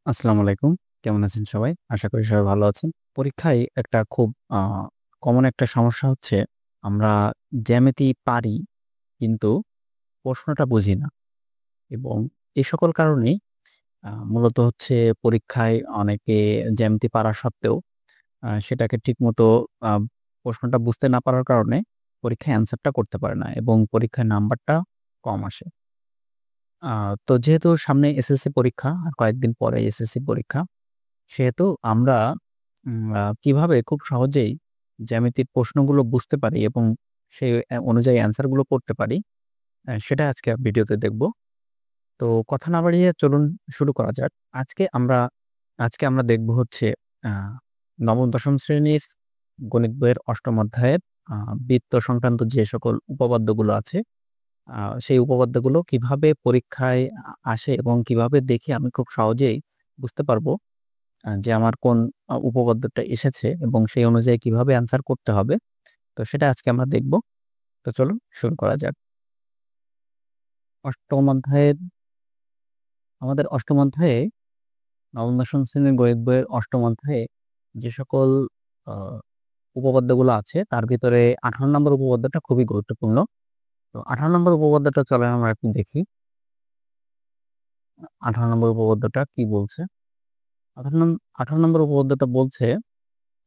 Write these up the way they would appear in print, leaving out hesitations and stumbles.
আসসালামু আলাইকুম। কেমন আছেন সবাই? আশা করি সবাই ভালো আছেন। পরীক্ষায় একটা খুব কমন একটা সমস্যা হচ্ছে আমরা জ্যামিতি পারি কিন্তু প্রশ্নটা বুঝি না এবং এই সকল কারণেই মূলত হচ্ছে পরীক্ষায় অনেকে জ্যামিতি পারা সত্ত্বেও সেটাকে ঠিকমতো আ প্রশ্নটা বুঝতে না পারার কারণে পরীক্ষায় অ্যান্সারটা করতে পারে না এবং পরীক্ষায় নাম্বারটা কম আসে। আ তো যেহেতু সামনে এসএসসি পরীক্ষা, আর কয়েকদিন পরে এসএসসি পরীক্ষা। সেহেতু আমরা কিভাবে খুব সহজেই জ্যামিতির প্রশ্নগুলো বুঝতে পারি এবং সেই অনুযায়ী অ্যান্সার গুলো করতে পারি, সেটা আজকে ভিডিওতে দেখব। তো কথা না বাড়িয়ে চলুন শুরু করা যাক। আজকে আমরা দেখব হচ্ছে আ নবম, দশম শ্রেণীর গণিত বইয়ের ৮ম অধ্যায়ের আ বৃত্ত সংক্রান্ত যে সকল উপপাদ্যগুলো আছে, আ সেই উপপাদ্যগুলো কিভাবে পরীক্ষায় আসে এবং কিভাবে দেখে আমি খুব সহজেই বুঝতে পারবো যে আমার কোন উপপাদ্যটা এসেছে এবং সেই অনুযায়ী কিভাবে অ্যান্সার করতে হবে। তো সেটা আজকে আমরা দেখব। তো চলুন শুরু করা যাক। ৮ম অধ্যায়ের আমাদের ৮ম অধ্যায়ে নবম, দশম শ্রেণীর গণিত বইয়ের ৮ম অধ্যায়ে যে সকল আ উপপাদ্যগুলো আছে তার ভিতরে ১৮ নম্বর উপপাদ্যটা খুবই গুরুত্বপূর্ণ। তো ১৮ নম্বর উপপাদ্যটা চলেন আমরা একটু দেখি। ১৮ নম্বর উপপাদ্যটা কি বলছে? ১৮ নম্বর উপপাদ্যটা বলছে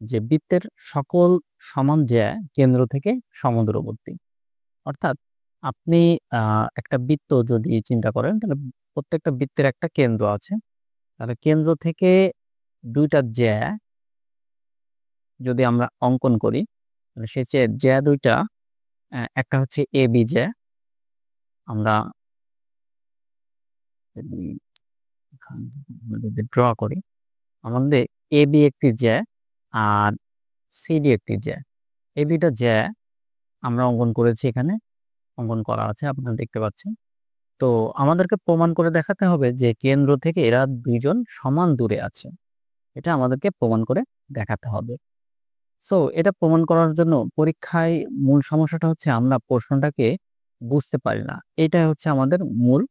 যে বৃত্তের সকল সমান জ্যা কেন্দ্র থেকে সমদূরবর্তী। অর্থাৎ আপনি আ একটা বৃত্ত যদি চিন্তা করেন তাহলে প্রত্যেকটা বৃত্তের একটা কেন্দ্র আছে। তাহলে কেন্দ্র থেকে ২ টা জ্যা যদি আমরা অঙ্কন করি, তাহলে সে জ্যা ২ টা একটা হচ্ছে AB জ্যা। আমরা যদি এখান থেকে আমরা যদি ড্র করি, আমাদের AB একটি জ্যা আর CD একটি জ্যা। AB টা জ্যা আমরা অঙ্কন করেছি এখানে, অঙ্কন করা আছে আপনারা দেখতে পাচ্ছেন। তো আমাদেরকে প্রমাণ করে দেখাতে হবে যে কেন্দ্র থেকে এরা ২ জন সমান দূরে আছে। এটা আমাদেরকে প্রমাণ করে দেখাতে হবে। সো এটা প্রমাণ করার জন্য পরীক্ষায় মূল সমস্যাটা হচ্ছে আমরা প্রশ্নটাকে বুঝতে পারি না। এটাই হচ্ছে আমাদের মূল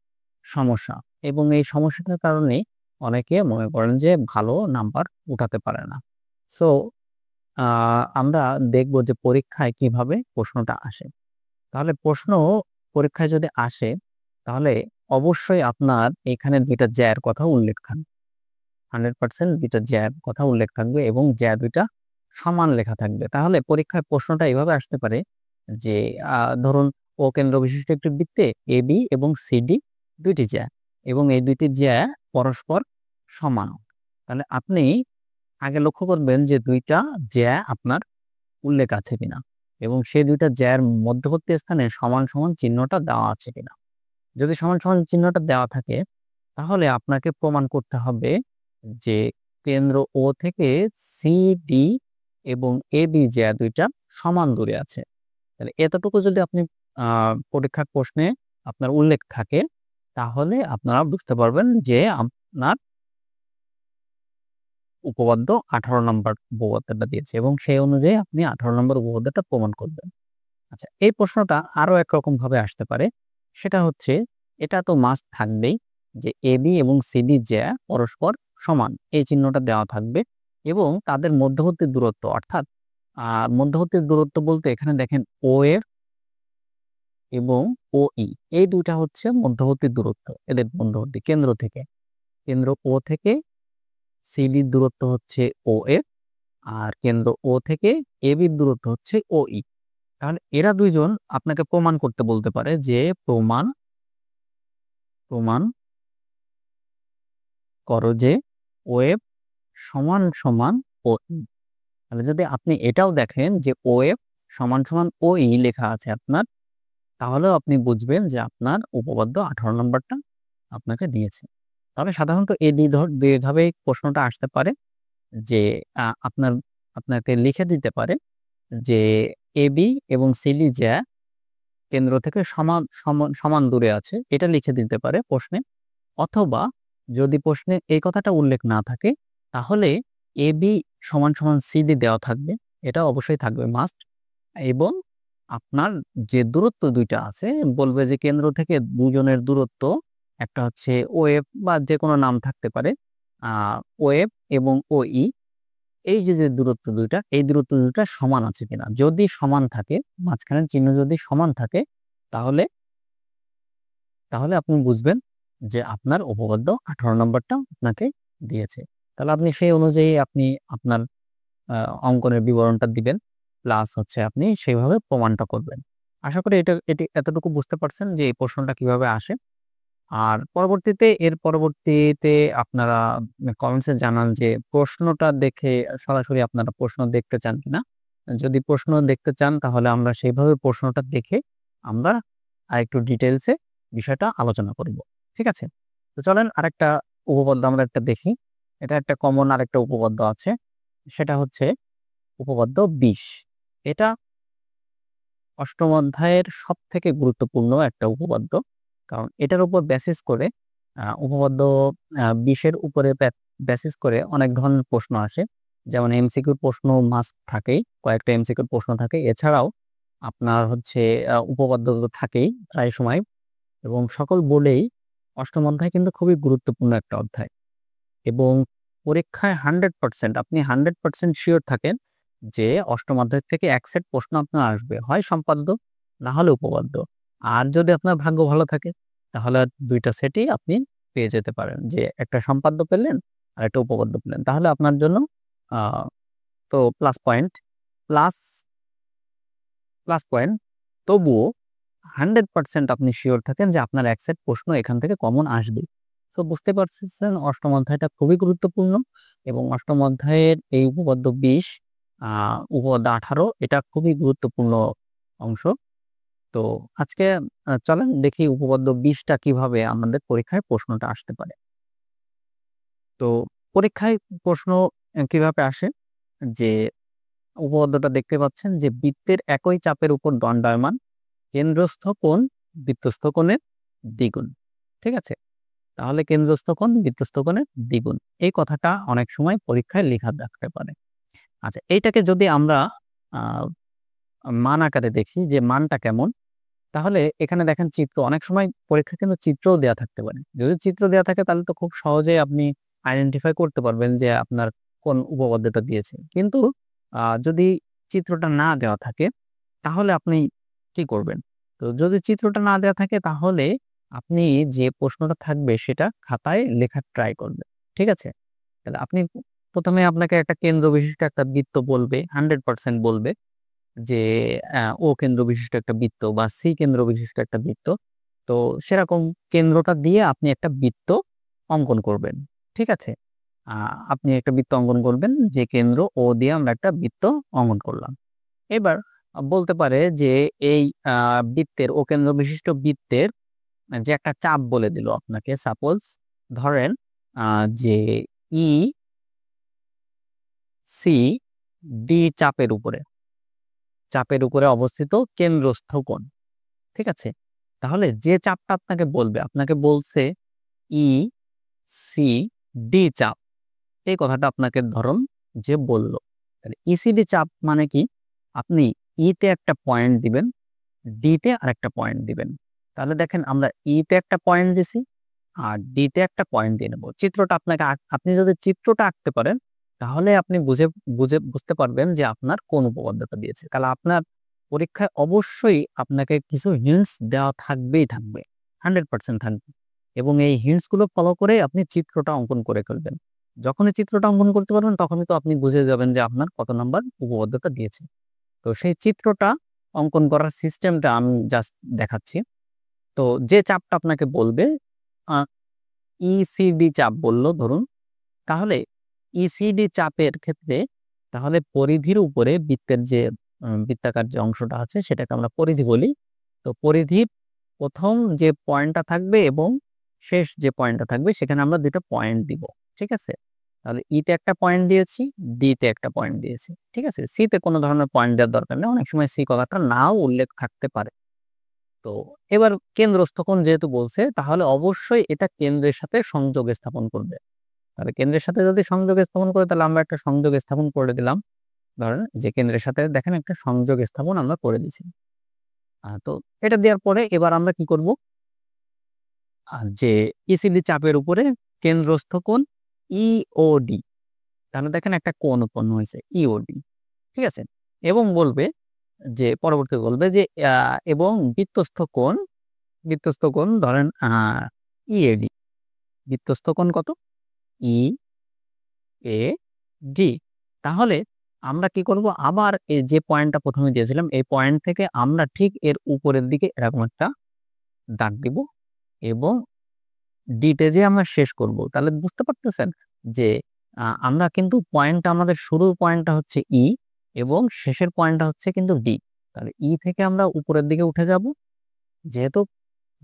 সমস্যা এবং এই সমস্যাটার কারণেই অনেকে মনে করেন যে ভালো নাম্বার উঠাতে পারে না। সো আ আমরা দেখব যে পরীক্ষায় কিভাবে প্রশ্নটা আসে। তাহলে প্রশ্ন পরীক্ষায় যদি আসে, তাহলে অবশ্যই আপনার এখানে ২ টা জ্যার কথা উল্লেখ থাকবে। 100% ২ টা জ্যার কথা উল্লেখ থাকবে এবং জ্যা ২ টা সমান লেখা থাকবে। তাহলে পরীক্ষায় প্রশ্নটা এভাবে আসতে পারে যে ধরুন ও কেন্দ্র বিশিষ্ট একটি বৃত্তে AB এবং CD ২ টি জ্যা এবং এই ২ টি জ্যা পরস্পর সমান। তাহলে আপনি আগে লক্ষ্য করবেন যে ২ টা জ্যা আপনার উল্লেখ আছে কিনা এবং সেই ২ টা জ্যার মধ্যবর্তী স্থানে সমান, সমান চিহ্নটা দেওয়া আছে কিনা। যদি সমান, সমান চিহ্নটা দেওয়া থাকে তাহলে আপনাকে প্রমাণ করতে হবে যে কেন্দ্র O থেকে CD এবং AB জ্যা ২ টা সমান দূরে আছে। তাহলে এতটুকু যদি আপনি আ পরীক্ষার প্রশ্নে আপনার উল্লেখ থাকে তাহলে আপনারা বুঝতে পারবেন যে আপনার উপপাদ্য ১৮ নাম্বার উপপাদ্যটা দিয়েছে এবং সেই অনুযায়ী আপনি ১৮ নম্বর উপপাদ্যটা প্রমাণ করবেন। আচ্ছা, এই প্রশ্নটা আরো একরকম ভাবে আসতে পারে। সেটা হচ্ছে এটা তো মাস্ট থাকবেই যে AB এবং CD জ্যা পরস্পর সমান। এই চিহ্নটা দেওয়া থাকবে এবং তাদের মধ্যবর্তী দূরত্ব অর্থাৎ আ মধ্যবর্তী দূরত্ব বলতে এখানে দেখেন OF এবং OE এই ২ টা হচ্ছে মধ্যবর্তী দূরত্ব। এদের মধ্যবর্তী কেন্দ্র থেকে। কেন্দ্র O থেকে CD র দূরত্ব হচ্ছে OF আর কেন্দ্র O থেকে AB র দূরত্ব হচ্ছে OE। তাহলে এরা ২ জন আপনাকে প্রমাণ করতে বলতে পারে যে প্রমাণ করো যে ওএফ সমান, সমান OE। তাহলে যদি আপনি এটাও দেখেন যে OF সমান, সমান OE লেখা আছে আপনার, তাহলেও আপনি বুঝবেন যে আপনার উপপাদ্য ১৮ নাম্বারটা আপনাকে দিয়েছে। তবে সাধারণত এই ২ ভাবেই প্রশ্নটা আসতে পারে যে আপনাকে লিখে দিতে পারে যে AB এবং CD জ্যা কেন্দ্র থেকে সমান দূরে আছে। এটা লিখে দিতে পারে প্রশ্নে। অথবা যদি প্রশ্নে এই কথাটা উল্লেখ না থাকে তাহলে AB সমান, সমান CD দেওয়া থাকবে। এটা অবশ্যই থাকবে মাস্ট এবং আপনার যে দূরত্ব ২ টা আছে বলবে যে কেন্দ্র থেকে ২ জনের দূরত্ব একটা হচ্ছে OF বা যেকোনো নাম থাকতে পারে। ওএফ এবং ওই, এই যে দূরত্ব দুইটা, এই দূরত্ব দুইটা সমান আছে কিনা। যদি সমান থাকে, মাঝখানের চিহ্ন যদি সমান থাকে, তাহলে তাহলে আপনি বুঝবেন যে আপনার উপপাদ্য 18 নম্বরটা আপনাকে দিয়েছে। তাহলে আপনি সেই অনুযায়ী আপনি আপনার অঙ্কনের বিবরণটা দিবেন, প্লাস হচ্ছে আপনি সেইভাবে প্রমাণটা করবেন। আশা করি এটি এতটুকু বুঝতে পারছেন যে এই প্রশ্নটা কিভাবে আসে। আর এর পরবর্তীতে আপনারা কমেন্টসে জানান যে প্রশ্নটা দেখে সরাসরি আপনারা প্রশ্ন দেখতে চান কিনা? যদি প্রশ্ন দেখতে চান তাহলে আমরা সেইভাবে প্রশ্নটা দেখে আমরা আরেকটু ডিটেইলসে বিষয়টা আলোচনা করব। ঠিক আছে? তো চলেন আরেকটা উপপাদ্য আমরা একটা দেখি। এটা একটা কমন আরেকটা উপপাদ্য আছে। সেটা হচ্ছে উপপাদ্য ২০। এটা অষ্টম অধ্যায়ের সবথেকে গুরুত্বপূর্ণ একটা উপপাদ্য। কারণ এটার উপর বেসিস করে উপপাদ্য ২০ এর উপরে বেসিস করে অনেক ধরনের প্রশ্ন আসে। যেমন এমসিকিউ প্রশ্ন মাস্ট থাকেই, কয়েকটা এমসিকিউ প্রশ্ন থাকে। এছাড়াও আপনার হচ্ছে উপপাদ্য তো থাকেই প্রায় সময়, এবং সকল বোর্ডেই অষ্টম অধ্যায় কিন্তু খুবই গুরুত্বপূর্ণ একটা অধ্যায়। এবং পরীক্ষায় 100% আপনি 100% সিওর থাকেন যে অষ্টম অধ্যায় থেকে এক সেট প্রশ্ন আপনার আসবে, হয় সম্পাদ্য না হলে উপপাদ্য। আর যদি আপনার ভাগ্য ভালো থাকে তাহলে ২টা সেটই আপনি পেয়ে যেতে পারেন, যে একটা সম্পাদ্য পেলেন আর একটা উপপাদ্য পেলেন। তাহলে আপনার জন্য তো plus point, plus plus point. তবুও 100% আপনি সিওর থাকেন যে আপনার এক সেট প্রশ্ন এখান থেকে কমন আসবেই। সো বুঝতে পারতেছেন অষ্টম অধ্যায়টা খুবই গুরুত্বপূর্ণ, এবং অষ্টম অধ্যায়ের এই উপপাদ্য ২০, উপপাদ্য 18 এটা খুবই গুরুত্বপূর্ণ অংশ। তো আজকে চলেন দেখি উপপাদ্য ২০টা কিভাবে আমাদের পরীক্ষায় প্রশ্নটা আসতে পারে। তো পরীক্ষায় প্রশ্ন কিভাবে আসে, যে উপপাদ্যটা দেখতে পাচ্ছেন যে বৃত্তের একই চাপের উপর দণ্ডায়মান কেন্দ্রস্থ কোণ বৃত্তস্থ কোণের দ্বিগুণ। ঠিক আছে? তাহলে কেন্দ্রস্থ কোণ বৃত্তস্থ কোণের দ্বিগুণ। এই কথাটা অনেক সময় পরীক্ষায় লেখা থাকতে পারে। আচ্ছা, এইটাকে যদি আমরা আ মান আকারে দেখি যে মানটা কেমন, তাহলে এখানে দেখেন চিত্র, অনেক সময় পরীক্ষায় কিন্তু চিত্রও দেয়া থাকতে পারে। যদি চিত্র দেয়া থাকে তাহলে তো খুব সহজেই আপনি আইডেন্টিফাই করতে পারবেন যে আপনার কোন উপপাদ্যটা দিয়েছে। কিন্তু যদি চিত্রটা না দেওয়া থাকে তাহলে আপনি কি করবেন? তো যদি চিত্রটা না দেওয়া থাকে তাহলে আপনি যে প্রশ্নটা থাকবে সেটা খাতায় লেখার ট্রাই করবেন। ঠিক আছে? তাহলে আপনি ১ম এ আপনাকে একটা কেন্দ্র বিশিষ্ট একটা বৃত্ত বলবে, 100% বলবে যে ও কেন্দ্র বিশিষ্ট একটা বৃত্ত বা সি কেন্দ্র বিশিষ্ট একটা বৃত্ত। তো সেরকম কেন্দ্রটা দিয়ে আপনি একটা বৃত্ত অঙ্কন করবেন। ঠিক আছে? আ আপনি একটা বৃত্ত অঙ্কন করবেন, যে কেন্দ্র ও দিয়ে আমরা একটা বৃত্ত অঙ্কন করলাম। এবার বলতে পারে যে এই আ বৃত্তের, ও কেন্দ্র বিশিষ্ট বৃত্তের যে একটা চাপ বলে দিল আপনাকে, সাপোজ ধরেন যে ই সি ডি চাপের উপরে অবস্থিত কেন্দ্রস্থ কোণ। ঠিক আছে? তাহলে যে চাপটা আপনাকে বলবে, আপনাকে বলছে ই সি ডি চাপ। এই কথাটা আপনাকে ধরুন যে বলল। তাহলে ইসিডি চাপ মানে কি? আপনি ই তে একটা পয়েন্ট দিবেন, ডি তে আরেকটা পয়েন্ট দিবেন। তাহলে দেখেন আমরা ই তে একটা পয়েন্ট দিছি আর ডি তে একটা পয়েন্ট দিয়ে নেব। চিত্রটা আপনাকে আপনি যদি চিত্রটা আঁকতে পারেন তাহলে আপনি বুঝতে পারবেন যে আপনার কোন উপপাদ্যটা দিয়েছে। তাহলে আপনার পরীক্ষায় অবশ্যই আপনাকে কিছু হিন্টস দেওয়া থাকবেই থাকবে। 100% থাকবে। এবং এই হিন্টস গুলো ফলো করে আপনি চিত্রটা অঙ্কন করে ফেলবেন। যখনই চিত্রটা অঙ্কন করতে পারবেন তখনই তো আপনি বুঝে যাবেন যে আপনার কত নাম্বার উপপাদ্যটা দিয়েছে। তো সেই চিত্রটা অঙ্কন করার সিস্টেমটা আমি জাস্ট দেখাচ্ছি। তো যে চাপটা আপনাকে বলবে, আ ইসিডি চাপ বলল ধরুন, তাহলে ইসিডি চাপের ক্ষেত্রে তাহলে পরিধির উপরে বৃত্তের যে বৃত্তাকার যে অংশটা আছে সেটাকে আমরা পরিধি বলি। তো পরিধির ১ম যে পয়েন্টটা থাকবে এবং শেষ যে পয়েন্টটা থাকবে সেখানে আমরা ২ টা পয়েন্ট দিব। ঠিক আছে? তাহলে ই তে একটা পয়েন্ট দিয়েছি, ডি তে একটা পয়েন্ট দিয়েছি। ঠিক আছে? সি তে কোনো ধরনের পয়েন্ট দেওয়ার দরকার নেই। অনেক সময় সি কথাটা নাও উল্লেখ থাকতে পারে। তো এবার কেন্দ্রস্থ কোণ যেহেতু বলছে তাহলে অবশ্যই এটা কেন্দ্রের সাথে সংযোগ স্থাপন করবে। তাহলে কেন্দ্রের সাথে যদি সংযোগ স্থাপন করে তাহলে আমরা একটা সংযোগ স্থাপন করে দিলাম। ধরেন যে কেন্দ্রের সাথে দেখেন একটা সংযোগ স্থাপন আমরা করে দিছি। তো এটা দেওয়ার পরে এবার আমরা কি করব? যে ইসিডি চাপের উপরে কেন্দ্রস্থ কোণ, ইওডি, তাহলে দেখেন একটা কোণ উৎপন্ন হয়েছে ইওডি, ঠিক আছে। এবং বলবে যে পরবর্তী বলবে যে এবং বৃত্তস্থ কোণ ধরেন ইএডি, বৃত্তস্থ কোণ কত, ই এ ডি। তাহলে আমরা কি করব, আবার এই যে পয়েন্টটা প্রথমে দিয়েছিলাম এই পয়েন্ট থেকে আমরা ঠিক এর উপরের দিকে এরকম একটা দাগ দিব এবং ডিতে যে আমরা শেষ করব। তাহলে বুঝতে পারতেছেন যে আমরা কিন্তু পয়েন্টটা, আমাদের শুরুর পয়েন্টটা হচ্ছে ই এবং শেষের পয়েন্টটা হচ্ছে কিন্তু ডি। তাহলে ই থেকে আমরা উপরের দিকে উঠে যাব, যেহেতু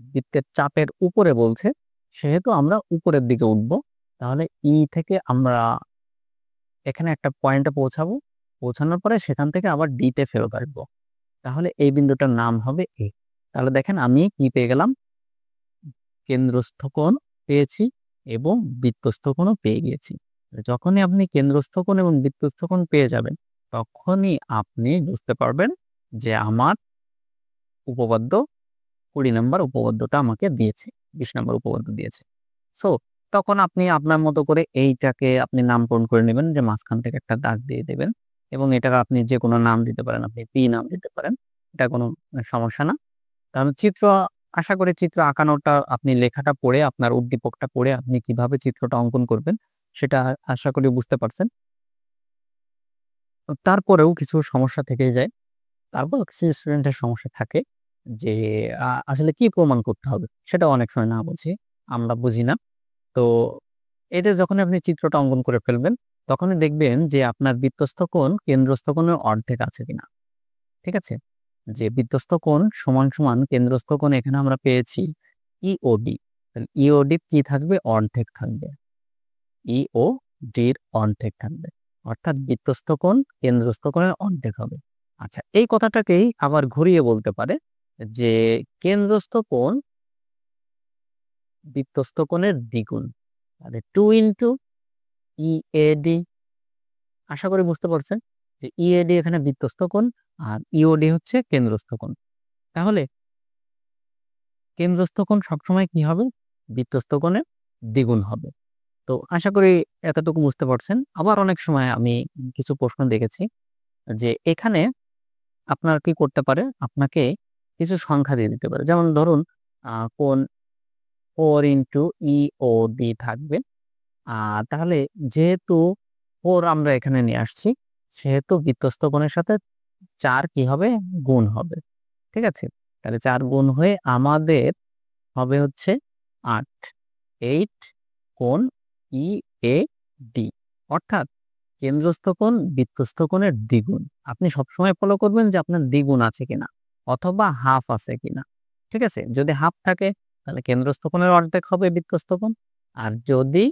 বৃত্তের চাপের উপরে বলছে সেহেতু আমরা উপরের দিকে উঠব। তাহলে ই থেকে আমরা এখানে একটা পয়েন্টে পৌঁছাবো, পৌঁছানোর পরে সেখান থেকে আবার ডিতে ফেরত আসবো। তাহলে এই বিন্দুটার নাম হবে এ। তাহলে দেখেন আমি কি পেয়ে গেলাম, কেন্দ্রস্থ কোণ পেয়েছি এবং বৃত্তস্থ কোণও পেয়ে গিয়েছি। যখনই আপনি কেন্দ্রস্থ কোণ এবং বৃত্তস্থ কোণ পেয়ে যাবেন তখনই আপনি বুঝতে পারবেন যে আমার উপপাদ্য 20 নম্বর উপপাদ্যটা আমাকে দিয়েছে, 20 নম্বর উপপাদ্য দিয়েছে। সো তখন আপনি আপনার মতো করে এইটাকে আপনি নামকরণ করে নেবেন, যে মাঝখান থেকে একটা দাগ দিয়ে দেবেন এবং এটাকে আপনি যে কোনো নাম দিতে পারেন, আপনি পি নাম দিতে পারেন, এটা কোনো সমস্যা না। কারণ চিত্র, আশা করি চিত্র আঁকানোটা, আপনি লেখাটা পড়ে, আপনার উদ্দীপকটা পড়ে আপনি কিভাবে চিত্রটা অঙ্কন করবেন সেটা আশা করি বুঝতে পারছেন। তারপরেও কিছু সমস্যা থেকে যায়, তারপর কিছু স্টুডেন্টের সমস্যা থাকে যে আসলে কি প্রমাণ করতে হবে সেটা অনেক সময় না বুঝি, আমরা বুঝি না। তো এতে যখন আপনি চিত্রটা অঙ্কন করে ফেলবেন তখনই দেখবেন যে আপনার বৃত্তস্থ কোণ কেন্দ্রস্থ কোণের অর্ধেক আছে কিনা, ঠিক আছে। যে বৃত্তস্থ কোণ সমান সমান কেন্দ্রস্থ কোণ, এখানে আমরা পেয়েছি ইওডি, ইওডি কি থাকবে, অর্ধেক থাকবে, ইও ডির অর্ধেক থাকবে, অর্থাৎ বৃত্তস্থ কোণ কেন্দ্রস্থ কোণের অর্ধেক হবে। আচ্ছা, এই কথাটাকেই আবার ঘুরিয়ে বলতে পারে যে কেন্দ্রস্থ কোণ বৃত্তস্থ কোণের দ্বিগুণ, তাহলে 2 ইন্টু ইএডি। আশা করি বুঝতে পারছেন যে ইএডি এখানে বৃত্তস্থ কোণ আর ইওডি হচ্ছে কেন্দ্রস্থ কোণ। তাহলে কেন্দ্রস্থ কোণ সবসময় কি হবে, বৃত্তস্থ কোণের দ্বিগুণ হবে। তো আশা করি এতটুকু বুঝতে পারছেন। আবার অনেক সময় আমি কিছু প্রশ্ন দেখেছি যে এখানে আপনার কি করতে পারে, আপনাকে কিছু সংখ্যা দিয়ে দিতে পারে। যেমন ধরুন কোণ 4 ইন্টু ইওডি থাকবে। তাহলে যেহেতু 4 আমরা এখানে নিয়ে আসছি সেহেতু বৃত্তস্থ কোণের সাথে 4 কি হবে, গুণ হবে, ঠিক আছে। তাহলে 4 গুণ হয়ে আমাদের হবে হচ্ছে 8, 8 কোণ ইএডি, অর্থাৎ কেন্দ্রস্থ কোণ বৃত্তস্থ কোণের দ্বিগুণ। আপনি সবসময় ফলো করবেন যে আপনার দ্বিগুণ আছে কিনা অথবা হাফ আছে কিনা, ঠিক আছে। যদি হাফ থাকে তাহলে কেন্দ্রস্থ কোণের অর্ধেক হবে বৃত্তস্থ কোণ, আর যদি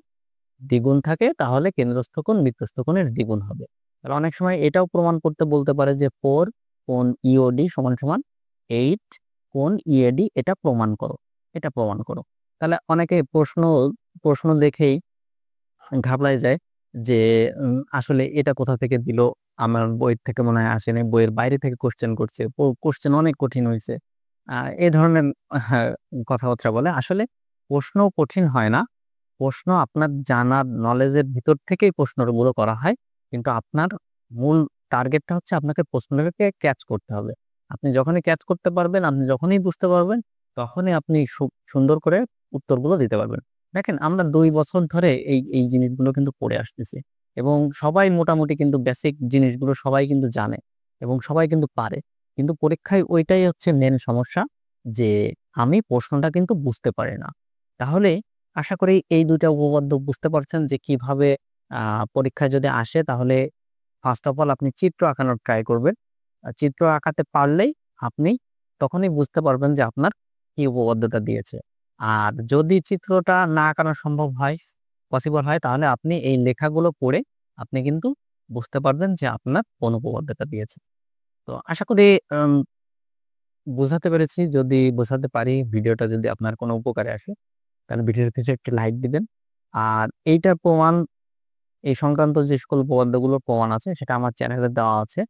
দ্বিগুণ থাকে তাহলে কেন্দ্রস্থ কোণ বৃত্তস্থ কোণের দ্বিগুণ হবে। তাহলে অনেক সময় এটাও প্রমাণ করতে বলতে পারে যে 4 কোণ ইওডি সমান সমান 8 কোণ ইএডি, এটা প্রমাণ করো, এটা প্রমাণ করো। তাহলে অনেকে প্রশ্ন দেখেই ঘাবড়ায় যায় যে আসলে এটা কোথা থেকে দিল, আমার বইয়ের থেকে মনে হয় আসেনি, বইয়ের বাইরে থেকে কোশ্চেন করছে, কোশ্চেন অনেক কঠিন হয়েছে, এই ধরনের হ্যাঁ, কথাবার্তা বলে। আসলে প্রশ্ন কঠিন হয় না, প্রশ্ন আপনার জানার নলেজের ভিতর থেকেই প্রশ্নগুলো করা হয়, কিন্তু আপনার মূল টার্গেটটা হচ্ছে আপনাকে প্রশ্নটাকে ক্যাচ করতে হবে। আপনি যখনই ক্যাচ করতে পারবেন, আপনি যখনই বুঝতে পারবেন, তখনই আপনি সুন্দর করে উত্তরগুলো দিতে পারবেন। দেখেন আমরা 2 বছর ধরে এই জিনিসগুলো কিন্তু পড়ে আসতেছি এবং সবাই মোটামুটি কিন্তু বেসিক জিনিসগুলো সবাই কিন্তু জানে এবং সবাই কিন্তু পারে। কিন্তু পরীক্ষায় ওইটাই হচ্ছে মেন সমস্যা, যে আমি প্রশ্নটা কিন্তু বুঝতে পারি না। তাহলে আশা করি এই ২ টা উপপাদ্য বুঝতে পারছেন যে কিভাবে পরীক্ষায় যদি আসে তাহলে ফার্স্ট অফ অল আপনি চিত্র আঁকানোর ট্রাই করবেন। চিত্র আঁকাতে পারলেই আপনি তখনই বুঝতে পারবেন যে আপনার কি উপপাদ্যটা দিয়েছে। আর যদি চিত্রটা না আঁকানো সম্ভব হয়, পসিবল হয়, তাহলে আপনি এই লেখাগুলো পড়ে আপনি কিন্তু বুঝতে পারবেন যে আপনার কোন উপপাদ্যটা দিয়েছে। তো আশা করি আম বোঝাতে পেরেছি। যদি বোঝাতে পারি, ভিডিওটা যদি আপনার কোনো উপকারে আসে তাহলে ভিডিওতে একটি লাইক দিবেন। আর এইটার প্রমাণ, এই সংক্রান্ত যে সকল উপপাদ্যগুলোর প্রমাণ আছে সেটা আমার চ্যানেলে দেওয়া আছে।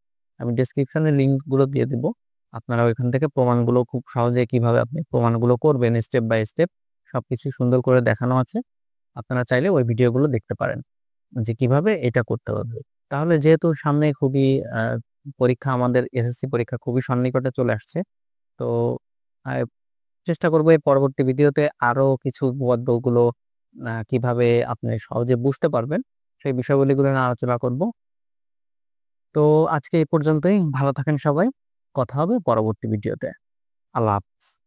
আমি ডেসক্রিপশনে লিঙ্কগুলো দিয়ে দিব। আপনারা ওইখান থেকে প্রমাণগুলো খুব সহজে কিভাবে আপনি প্রমাণগুলো করবেন স্টেপ বাই স্টেপ সবকিছু সুন্দর করে দেখানো আছে। আপনারা চাইলে ওই ভিডিওগুলো দেখতে পারেন যে কিভাবে এটা করতে হবে। তাহলে যেহেতু সামনে খুবই পরীক্ষা, আমাদের এসএসসি পরীক্ষা খুবই সন্নিকটে চলে আসছে, তো চেষ্টা করবো এই পরবর্তী ভিডিওতে আরো কিছু ভূগোলগুলো কিভাবে আপনি সহজে বুঝতে পারবেন সেই বিষয়গুলো নিয়ে আলোচনা করব। তো আজকে এই পর্যন্তই। ভালো থাকেন সবাই। কথা হবে পরবর্তী ভিডিওতে। আল্লাহ হাফেজ।